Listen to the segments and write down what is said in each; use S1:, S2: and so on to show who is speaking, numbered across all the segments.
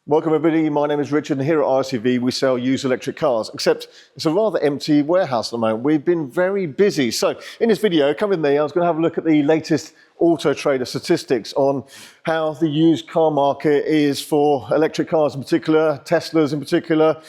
S1: Welcome everybody, my name is Richard and here at RSEV we sell used electric cars, except it's a rather empty warehouse at the moment. We've been very busy. So in this video, come with me, I was going to have a look at the latest autotrader statistics on how the used car market is for electric cars in particular, Teslas in particular.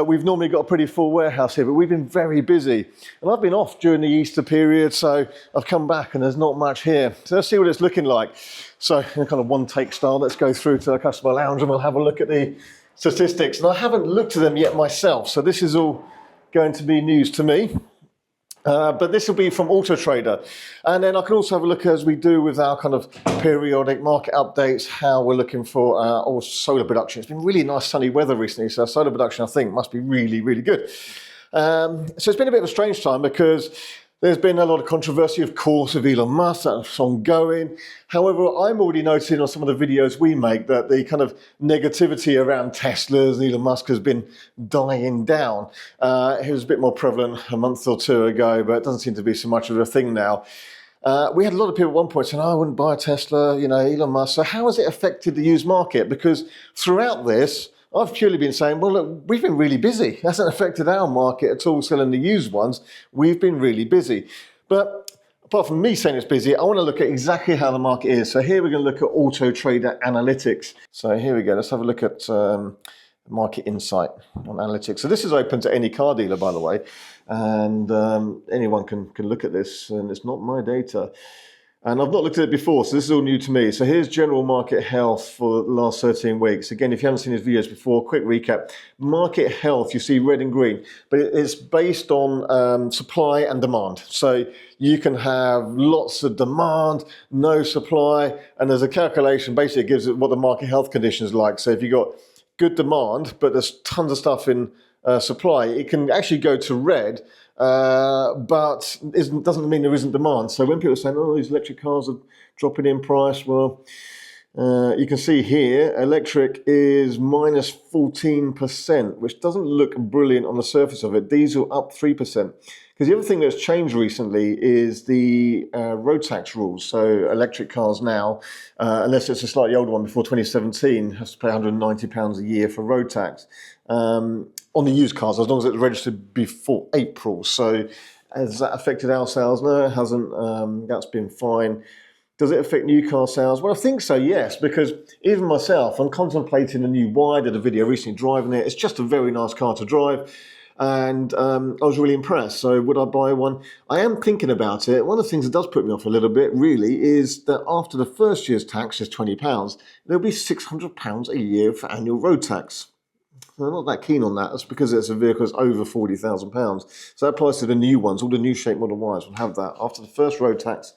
S1: We've normally got a pretty full warehouse here, but we've been very busy. And I've been off during the Easter period, so I've come back and there's not much here. So let's see what it's looking like. So in a kind of one-take style, let's go through to the customer lounge and we'll have a look at the statistics. And I haven't looked at them yet myself, so this is all going to be news to me. But this will be from autotrader. And then I can also have a look, as we do with our kind of periodic market updates, how we're looking for our solar production. It's been really nice sunny weather recently, so solar production I think must be really, really good. So it's been a bit of a strange time because there's been a lot of controversy, of course, with Elon Musk. That's ongoing. However, I'm already noticing on some of the videos we make that the kind of negativity around Teslas and Elon Musk has been dying down. It was a bit more prevalent a month or two ago, but it doesn't seem to be so much of a thing now. We had a lot of people at one point saying, oh, I wouldn't buy a Tesla, you know, Elon Musk. So how has it affected the used market? Because throughout this, I've purely been saying, well, look, we've been really busy. It hasn't affected our market at all, selling the used ones. We've been really busy. But apart from me saying it's busy, I want to look at exactly how the market is. So here we're going to look at autotrader analytics. So here we go. Let's have a look at market insight on analytics. So this is open to any car dealer, by the way. And anyone can look at this, and it's not my data. And I've not looked at it before, so this is all new to me. So here's general market health for the last 13 weeks. Again, if you haven't seen these videos before, quick recap. Market health, you see red and green, but it's based on supply and demand. So you can have lots of demand, no supply, and there's a calculation, basically it gives it what the market health condition is like. So if you've got good demand, but there's tons of stuff in supply, it can actually go to red, but it doesn't mean there isn't demand. So when people are saying, oh, these electric cars are dropping in price, well, you can see here, electric is minus 14%, which doesn't look brilliant on the surface of it. Diesel up 3%. Because the other thing that's changed recently is the road tax rules. So electric cars now, unless it's a slightly older one before 2017, has to pay £190 a year for road tax. On the used cars, as long as it's registered before April. So has that affected our sales? No, it hasn't. That's been fine. Does it affect new car sales? Well, I think so, yes, because even myself, I'm contemplating a new Y. I did a video recently driving it. It's just a very nice car to drive. And I was really impressed. So would I buy one? I am thinking about it. One of the things that does put me off a little bit, really, is that after the first year's tax is £20, there'll be £600 a year for annual road tax. I'm not that keen on that. That's because it's a vehicle that's over £40,000. So that applies to the new ones. All the new shape Model Ys will have that. After the first road tax,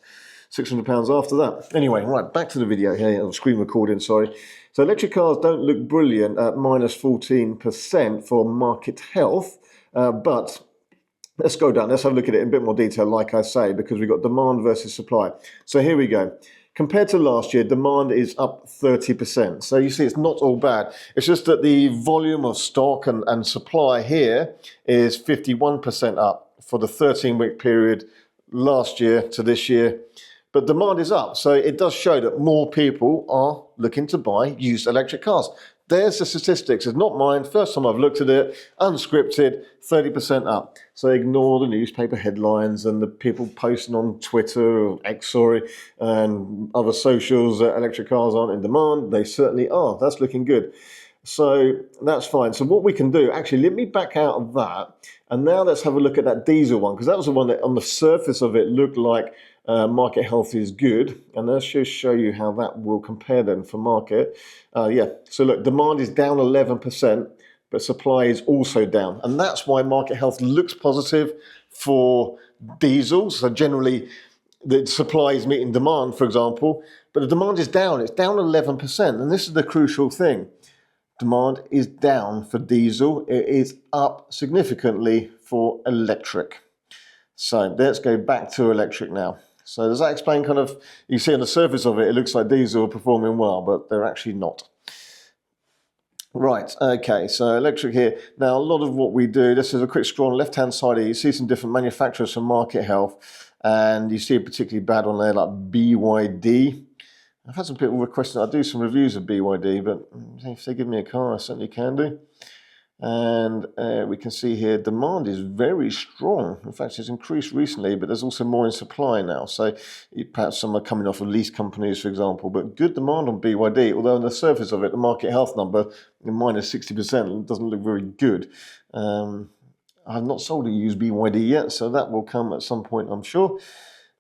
S1: £600 after that. Anyway, right, back to the video here, screen recording, sorry. So electric cars don't look brilliant at minus 14% for market health, but let's go down. Let's have a look at it in a bit more detail, like I say, because we've got demand versus supply. So here we go. Compared to last year, demand is up 30%. So you see it's not all bad. It's just that the volume of stock and supply here is 51% up for the 13-week period last year to this year. But demand is up. So it does show that more people are looking to buy used electric cars. There's the statistics. It's not mine. First time I've looked at it, unscripted, 30% up. So ignore the newspaper headlines and the people posting on Twitter or X, sorry, and other socials that electric cars aren't in demand. They certainly are. That's looking good. So that's fine. So what we can do, actually, let me back out of that. And now let's have a look at that diesel one, because that was the one that on the surface of it looked like market health is good. And let's just show you how that will compare then for market. Yeah, so look, demand is down 11%, but supply is also down. And that's why market health looks positive for diesel. So generally, the supply is meeting demand, for example, but the demand is down. It's down 11%. And this is the crucial thing. Demand is down for diesel. It is up significantly for electric. So let's go back to electric now. So does that explain kind of, you see on the surface of it, it looks like diesel are performing well, but they're actually not. Right, okay, so electric here. Now, a lot of what we do, this is a quick scroll on the left-hand side here. You see some different manufacturers for market health, and you see a particularly bad one there, like BYD. I've had some people requesting I do some reviews of BYD, but if they give me a car, I certainly can do. And we can see here demand is very strong. In fact, it's increased recently, but there's also more in supply now. So perhaps some are coming off of lease companies, for example, but good demand on BYD, although on the surface of it, the market health number, minus 60%, doesn't look very good. I've not sold a used BYD yet, so that will come at some point, I'm sure.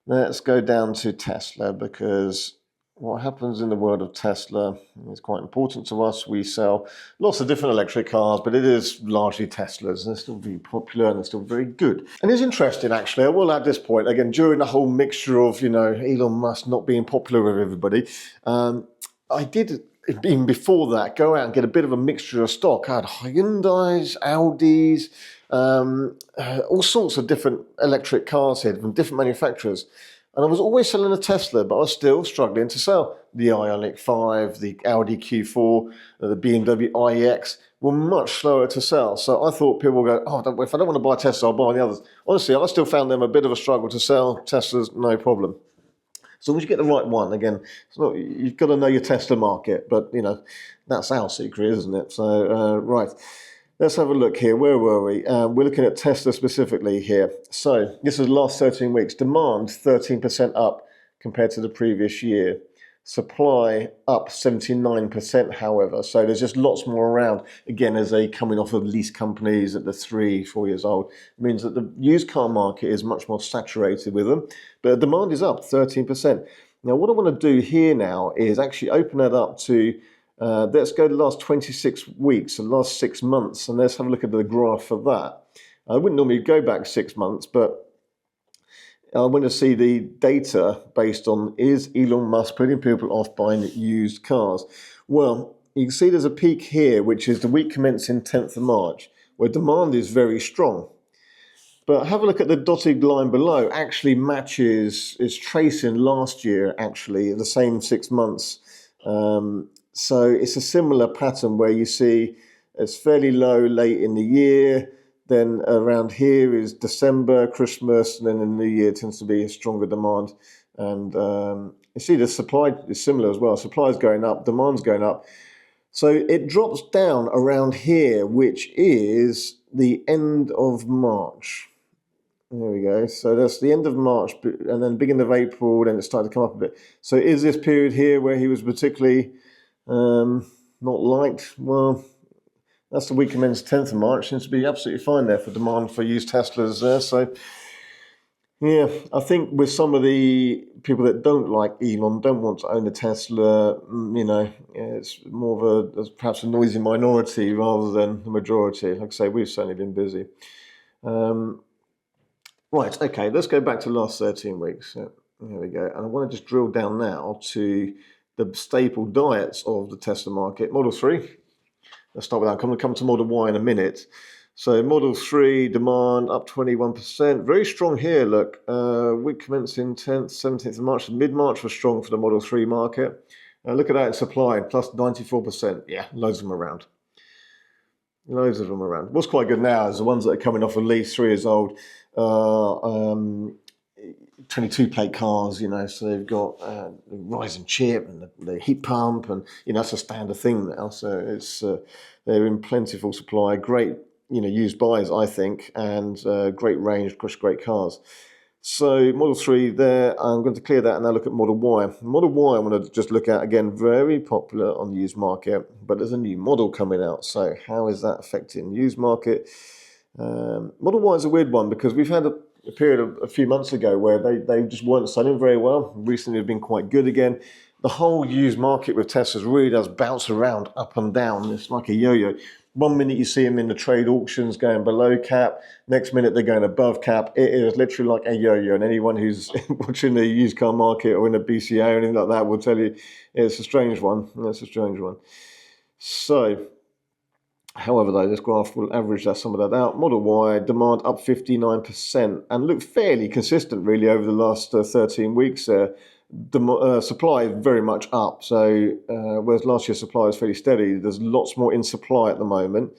S1: Let's go down to Tesla, because what happens in the world of Tesla is quite important to us. We sell lots of different electric cars, but it is largely Teslas. They're still very popular and they're still very good. And it's interesting, actually. I will add this point, again, during the whole mixture of, Elon Musk not being popular with everybody, I did, even before that, go out and get a bit of a mixture of stock. I had Hyundais, Audis, all sorts of different electric cars here from different manufacturers. And I was always selling a Tesla, but I was still struggling to sell. The Ioniq 5, the Audi Q4, the BMW iX were much slower to sell. So I thought people would go, oh, if I don't want to buy a Tesla, I'll buy the others. Honestly, I still found them a bit of a struggle to sell. Teslas, no problem. So once you get the right one, again, you've got to know your Tesla market, but, that's our secret, isn't it? So, right. Let's have a look here. Where were we? We're looking at Tesla specifically here. So this is the last 13 weeks. Demand 13% up compared to the previous year. Supply up 79%, however. So there's just lots more around. Again, as they coming off of lease companies that are 3-4 years old, it means that the used car market is much more saturated with them. But demand is up 13%. Now, what I want to do here now is actually open that up to let's go to the last 26 weeks, the last 6 months, and let's have a look at the graph for that. I wouldn't normally go back 6 months, but I want to see the data based on, is Elon Musk putting people off buying used cars? Well, you can see there's a peak here, which is the week commencing 10th of March, where demand is very strong. But have a look at the dotted line below, actually matches, is tracing last year, actually, the same 6 months. So it's a similar pattern where you see it's fairly low late in the year, then around here is December, Christmas, and then in the new year tends to be a stronger demand. And you see the supply is similar as well. Supply is going up, demand's going up. So it drops down around here, which is the end of March. There we go. So that's the end of March, and then beginning of April, then it started to come up a bit. So is this period here where he was particularly not liked? Well, that's the week commenced 10th of March. Seems to be absolutely fine there for demand for used Teslas there. So yeah, I think with some of the people that don't like Elon, don't want to own a Tesla, it's more of perhaps a noisy minority rather than the majority. Like I say, we've certainly been busy. Right, okay, let's go back to the last 13 weeks. So, here we go. And I want to just drill down now to the staple diets of the Tesla market. Model 3. Let's start with that. I'm going to come to Model Y in a minute. So Model 3 demand up 21%. Very strong here, look. Week commencing 10th, 17th of March. Mid-March was strong for the Model 3 market. Look at that in supply, plus 94%. Yeah, loads of them around. Loads of them around. What's quite good now is the ones that are coming off at least 3 years old, 22 plate cars, so they've got the rising chip and the heat pump, and that's a standard thing now. So it's they're in plentiful supply. Great, used buys, I think, and great range, great cars. So Model 3 there, I'm going to clear that and now look at Model Y. Model Y I want to just look at, again, very popular on the used market, but there's a new model coming out. So how is that affecting the used market? Model Y is a weird one because we've had a period of a few months ago where they just weren't selling very well. Recently they've been quite good again. The whole used market with Teslas really does bounce around up and down. It's like a yo-yo. 1 minute you see them in the trade auctions going below cap, next minute they're going above cap. It is literally like a yo-yo, and anyone who's watching the used car market or in a BCA or anything like that will tell you it's a strange one. It's a strange one. So, however though, this graph will average some of that out. Model Y, demand up 59% and look fairly consistent really over the last 13 weeks there. Supply is very much up, so whereas last year's supply was fairly steady, there's lots more in supply at the moment.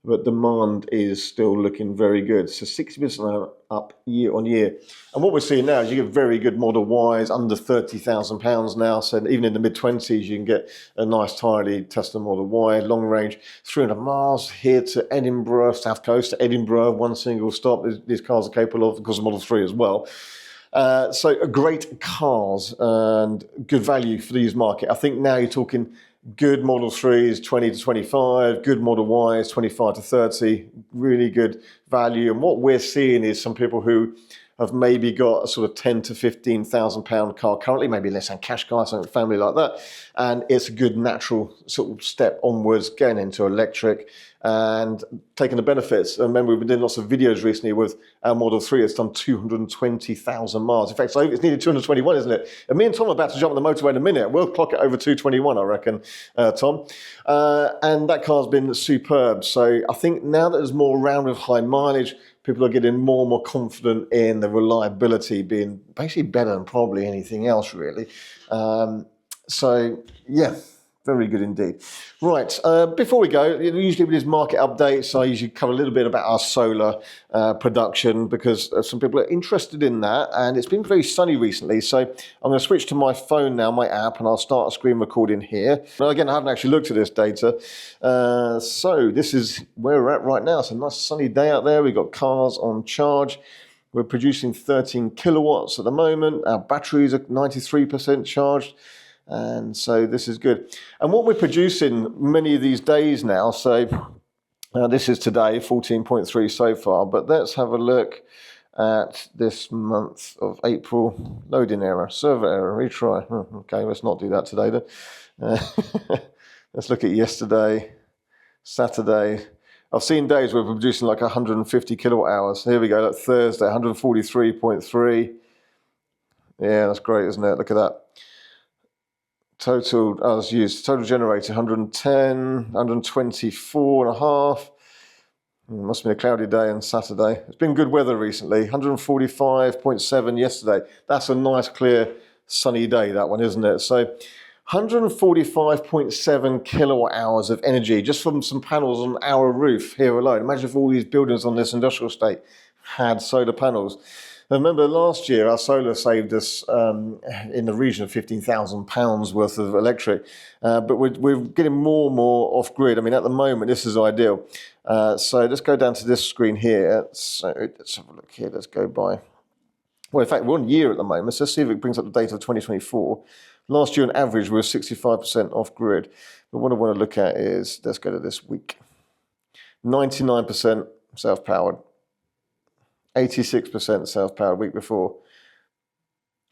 S1: but demand is still looking very good. So 60% up year on year. And what we're seeing now is you get very good Model Ys under £30,000 now. So even in the mid-20s, you can get a nice, tidy Tesla Model Y, long range, 300 miles here to Edinburgh, South Coast to Edinburgh, one single stop. These cars are capable of, of course, Model 3 as well. So great cars and good value for the used market. I think now you're talking good Model 3s, 20 to 25, good Model Ys, 25 to 30, really good value. And what we're seeing is some people who have maybe got a sort of 10 to 15,000 pound car currently, maybe less than cash car, something family like that. And it's a good natural sort of step onwards, getting into electric and taking the benefits. And remember, we've been doing lots of videos recently with our Model 3. It's done 220,000 miles. In fact, it's nearly 221, isn't it? And me and Tom are about to jump on the motorway in a minute. We'll clock it over 221, I reckon, Tom. And that car's been superb. So I think now that there's more around with high mileage, people are getting more and more confident in the reliability being basically better than probably anything else, really. So, yeah, very good indeed. Right, before we go, usually with these market updates, I usually cover a little bit about our solar production because some people are interested in that, and it's been very sunny recently. So I'm going to switch to my phone now, my app, and I'll start a screen recording here. Now, again, I haven't actually looked at this data. So this is where we're at right now. It's a nice sunny day out there. We've got cars on charge. We're producing 13 kilowatts at the moment. Our batteries are 93% charged. And so this is good. And what we're producing many of these days now, so this is today, 14.3 so far, but let's have a look at this month of April. Loading error, server error, retry. Okay, let's not do that today then. Let's look at yesterday, Saturday. I've seen days where we're producing like 150 kilowatt hours. Here we go, like Thursday, 143.3. Yeah, that's great, isn't it? Look at that. Total, as used, total generated 110, 124 and a half. Must have been a cloudy day on Saturday. It's been good weather recently, 145.7 yesterday. That's a nice, clear, sunny day, that one, isn't it? So 145.7 kilowatt hours of energy just from some panels on our roof here alone. Imagine if all these buildings on this industrial estate had solar panels. Remember last year our solar saved us in the region of £15,000 worth of electric, but we're getting more and more off grid. I mean, at the moment this is ideal. So let's go down to this screen here. So let's have a look here. Let's go by. Well, in fact, we're on year at the moment. So let's see if it brings up the data of 2024. Last year on average we were 65% off grid. But what I want to look at is, let's go to this week. 99% self-powered. 86% self-powered week before,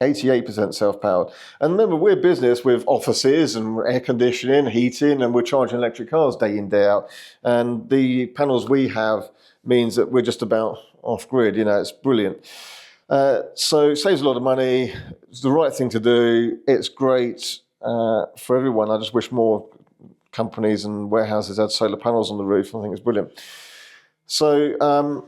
S1: 88% self-powered. And remember, we're a business with offices and air conditioning, heating, and we're charging electric cars day in, day out. And the panels we have means that we're just about off-grid. You know, it's brilliant. So it saves a lot of money. It's the right thing to do. It's great for everyone. I just wish more companies and warehouses had solar panels on the roof. I think it's brilliant. So,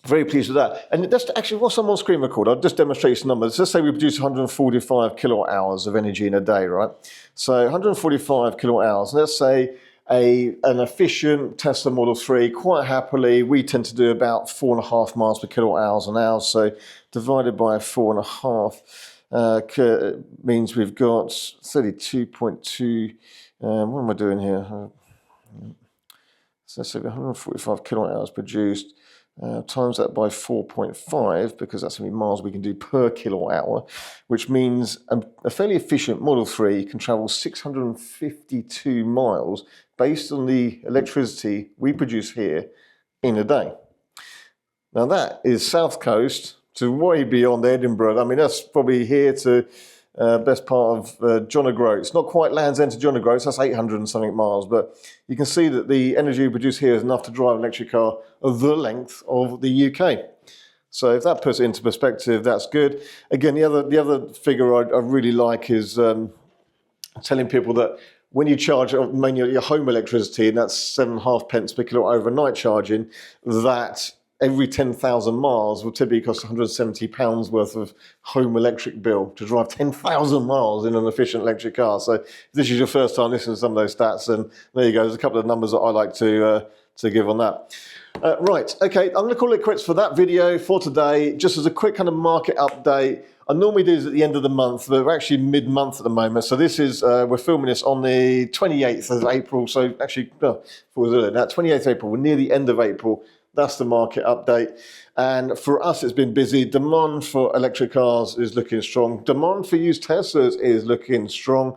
S1: very pleased with that. And that's actually what's on screen record. I'll just demonstrate some numbers. Let's say we produce 145 kilowatt hours of energy in a day, right? So 145 kilowatt hours. Let's say an efficient Tesla Model 3, quite happily, we tend to do about 4.5 miles per kilowatt hours an hour. So divided by 4.5 means we've got 32.2. What am I doing here? So let's say 145 kilowatt hours produced. Times that by 4.5, because that's how many miles we can do per kilowatt hour, which means a fairly efficient Model 3 can travel 652 miles based on the electricity we produce here in a day. Now that is South Coast to way beyond Edinburgh. I mean, that's probably here to best part of John O'Groats. Not quite Land's End to John O'Groats, that's 800 and something miles, but you can see that the energy we produce here is enough to drive an electric car of the length of the UK. So if that puts it into perspective, that's good. Again, the other figure I really like is telling people that when you charge mainly your home electricity, and that's 7.5 pence per kilowatt overnight charging, that every 10,000 miles will typically cost £170 worth of home electric bill to drive 10,000 miles in an efficient electric car. So if this is your first time listening to some of those stats, then there you go. There's a couple of numbers that I like to to give on that. Right, okay, I'm going to call it quits for that video for today. Just as a quick kind of market update, I normally do this at the end of the month, but we're actually mid-month at the moment. So this is, we're filming this on the 28th of April. So actually, now 28th of April, we're near the end of April. That's the market update. And for us, it's been busy. Demand for electric cars is looking strong. Demand for used Teslas is looking strong.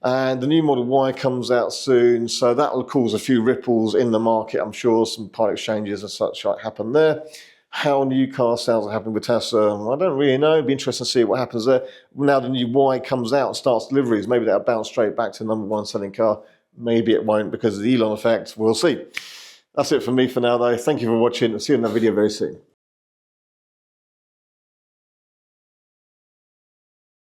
S1: And the new Model Y comes out soon, so that will cause a few ripples in the market. I'm sure some part exchanges and such might happen there. How new car sales are happening with Tesla, I don't really know. It'd be interesting to see what happens there. Now the new Y comes out and starts deliveries, maybe that'll bounce straight back to the #1 selling car. Maybe it won't because of the Elon effect. We'll see. That's it for me for now, though. Thank you for watching. I'll see you in that video very soon.